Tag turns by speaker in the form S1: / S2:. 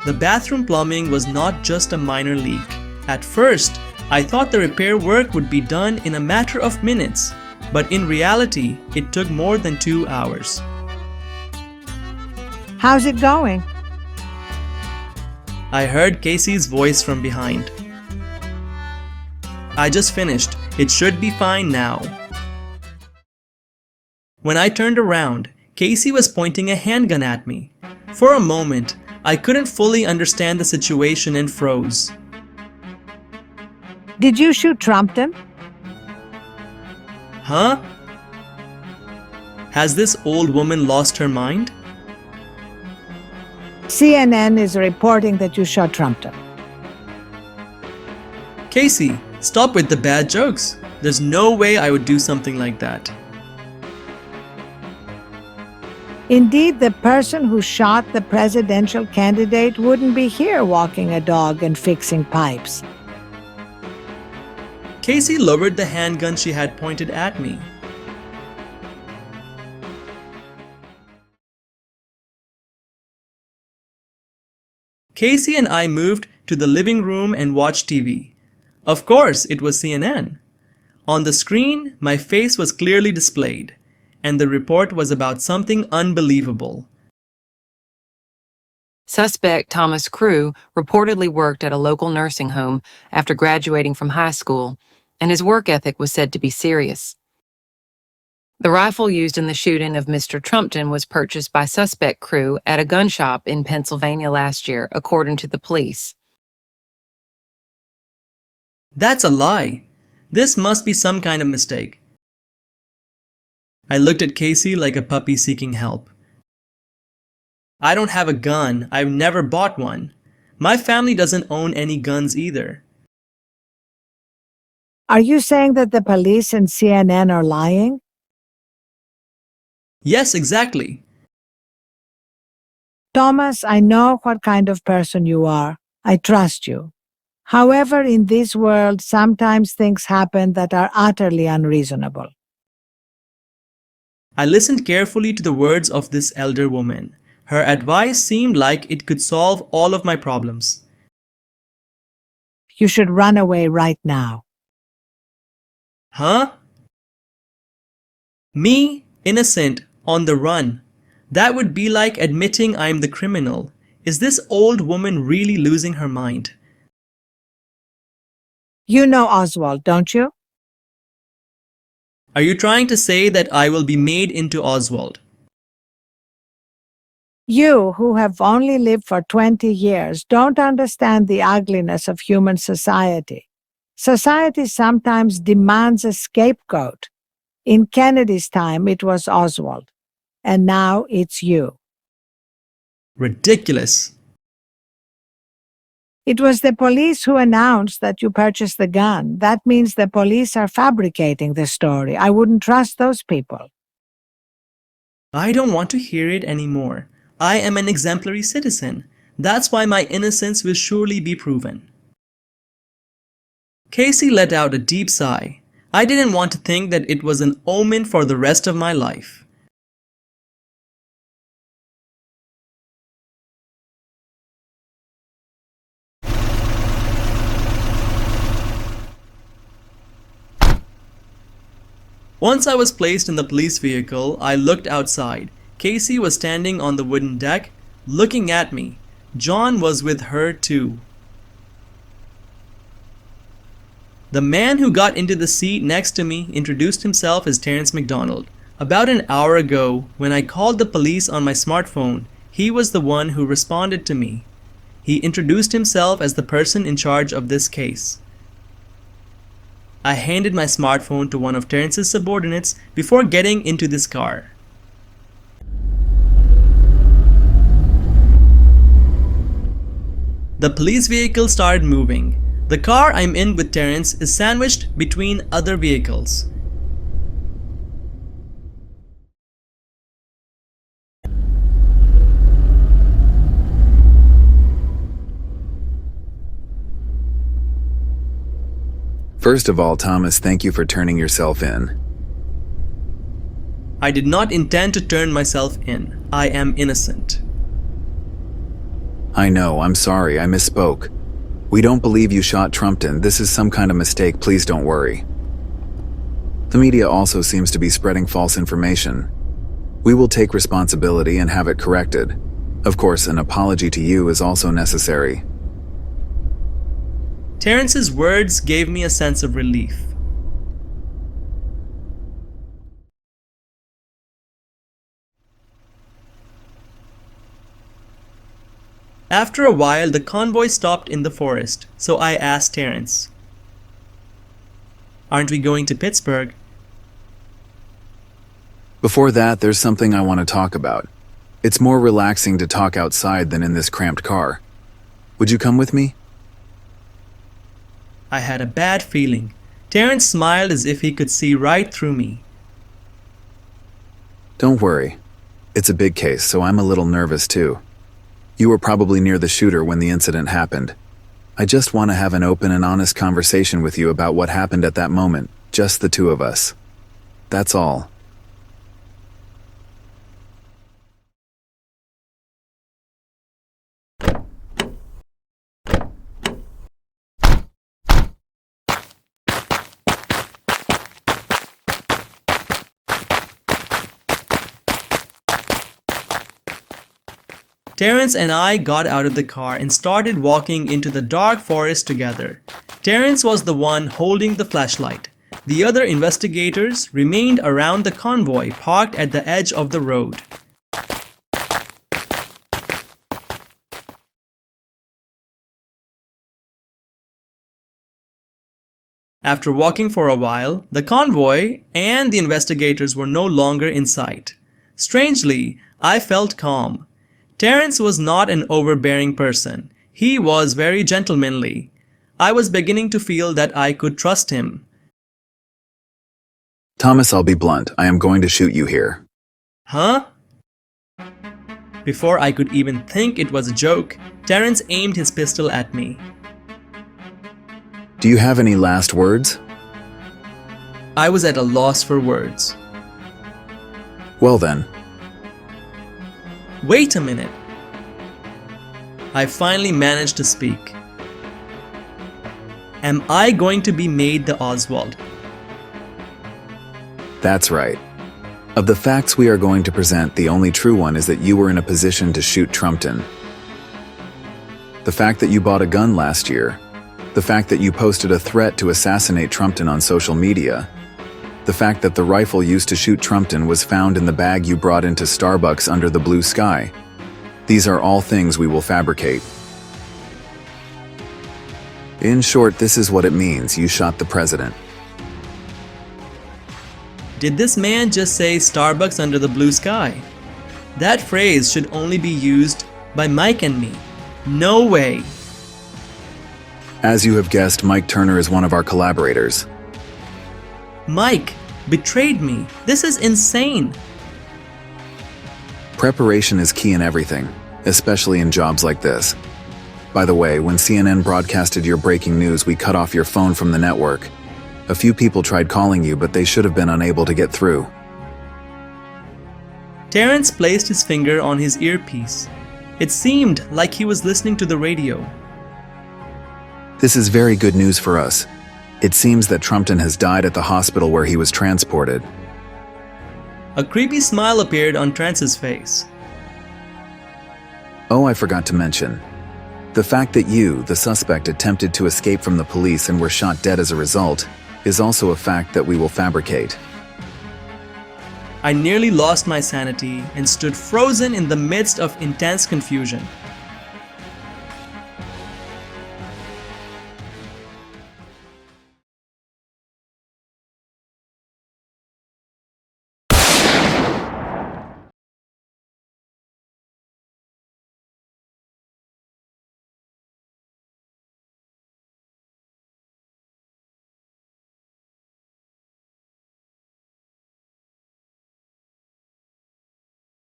S1: The bathroom plumbing was not just a minor leak. At first, I thought the repair work would be done in a matter of minutes, but in reality, it took more than 2 hours.
S2: How's it going?
S1: I heard Casey's voice from behind. I just finished. It should be fine now. When I turned around, Casey was pointing a handgun at me. For a moment, I couldn't fully understand the situation and froze.
S2: Did you shoot Trumpton?
S1: Huh? Has this old woman lost her mind?
S2: CNN is reporting that you shot Trumpton.
S1: Casey, stop with the bad jokes. There's no way I would do something like that.
S2: Indeed, the person who shot the presidential candidate wouldn't be here walking a dog and fixing pipes.
S1: Casey lowered the handgun she had pointed at me. Casey and I moved to the living room and watched TV. Of course, it was CNN. On the screen, my face was clearly displayed, and the report was about something unbelievable.
S3: Suspect Thomas Crew reportedly worked at a local nursing home after graduating from high school, and his work ethic was said to be serious. The rifle used in the shooting of Mr. Trumpton was purchased by suspect Crew at a gun shop in Pennsylvania last year, according to the police.
S1: That's a lie. This must be some kind of mistake. I looked at Casey like a puppy seeking help. I don't have a gun. I've never bought one. My family doesn't own any guns either.
S2: Are you saying that the police and CNN are lying?
S1: Yes, exactly.
S2: Thomas, I know what kind of person you are. I trust you. However, in this world, sometimes things happen that are utterly unreasonable.
S1: I listened carefully to the words of this elder woman. Her advice seemed like it could solve all of my problems.
S2: You should run away right now.
S1: Huh? Me, innocent, on the run. That would be like admitting I'm the criminal. Is this old woman really losing her mind?
S2: You know Oswald, don't you?
S1: Are you trying to say that I will be made into Oswald?
S2: You, who have only lived for 20 years, don't understand the ugliness of human society. Society sometimes demands a scapegoat. In Kennedy's time, it was Oswald. And now it's you.
S1: Ridiculous.
S2: It was the police who announced that you purchased the gun. That means the police are fabricating the story. I wouldn't trust those people.
S1: I don't want to hear it anymore. I am an exemplary citizen. That's why my innocence will surely be proven. Casey let out a deep sigh. I didn't want to think that it was an omen for the rest of my life. Once I was placed in the police vehicle, I looked outside. Casey was standing on the wooden deck, looking at me. John was with her too. The man who got into the seat next to me introduced himself as Terence MacDonald. About an hour ago, when I called the police on my smartphone, he was the one who responded to me. He introduced himself as the person in charge of this case. I handed my smartphone to one of Terence's subordinates before getting into this car. The police vehicle started moving. The car I'm in with Terence is sandwiched between other vehicles.
S4: First of all, Thomas, thank you for turning yourself in.
S1: I did not intend to turn myself in. I am innocent.
S4: I know, I'm sorry, I misspoke. We don't believe you shot Trumpton. This is some kind of mistake, please don't worry. The media also seems to be spreading false information. We will take responsibility and have it corrected. Of course, an apology to you is also necessary.
S1: Terrence's words gave me a sense of relief. After a while, the convoy stopped in the forest, so I asked Terence, "Aren't we going to Pittsburgh?"
S4: Before that, there's something I want to talk about. It's more relaxing to talk outside than in this cramped car. Would you come with me?
S1: I had a bad feeling. Terence smiled as if he could see right through me.
S4: Don't worry. It's a big case, so I'm a little nervous too. You were probably near the shooter when the incident happened. I just want to have an open and honest conversation with you about what happened at that moment, just the two of us. That's all.
S1: Terence and I got out of the car and started walking into the dark forest together. Terence was the one holding the flashlight. The other investigators remained around the convoy parked at the edge of the road. After walking for a while, the convoy and the investigators were no longer in sight. Strangely, I felt calm. Terence was not an overbearing person. He was very gentlemanly. I was beginning to feel that I could trust him.
S4: Thomas, I'll be blunt. I am going to shoot you here.
S1: Huh? Before I could even think it was a joke, Terence aimed his pistol at me.
S4: Do you have any last words?
S1: I was at a loss for words.
S4: Well then.
S1: Wait a minute. I finally managed to speak. Am I going to be made the Oswald?
S4: That's right. Of the facts we are going to present, the only true one is that you were in a position to shoot Trumpton. The fact that you bought a gun last year, the fact that you posted a threat to assassinate Trumpton on social media, the fact that the rifle used to shoot Trumpton was found in the bag you brought into Starbucks under the blue sky. These are all things we will fabricate. In short, this is what it means: you shot the president.
S1: Did this man just say Starbucks under the blue sky? That phrase should only be used by Mike and me. No way.
S4: As you have guessed, Mike Turner is one of our collaborators.
S1: Mike betrayed me. This is insane.
S4: Preparation is key in everything, especially in jobs like this. By the way, when CNN broadcasted your breaking news, we cut off your phone from the network. A few people tried calling you, but they should have been unable to get through.
S1: Terence placed his finger on his earpiece. It seemed like he was listening to the radio.
S4: This is very good news for us. It seems that Trumpton has died at the hospital where he was transported.
S1: A creepy smile appeared on Terence's face.
S4: Oh, I forgot to mention. The fact that you, the suspect, attempted to escape from the police and were shot dead as a result is also a fact that we will fabricate.
S1: I nearly lost my sanity and stood frozen in the midst of intense confusion.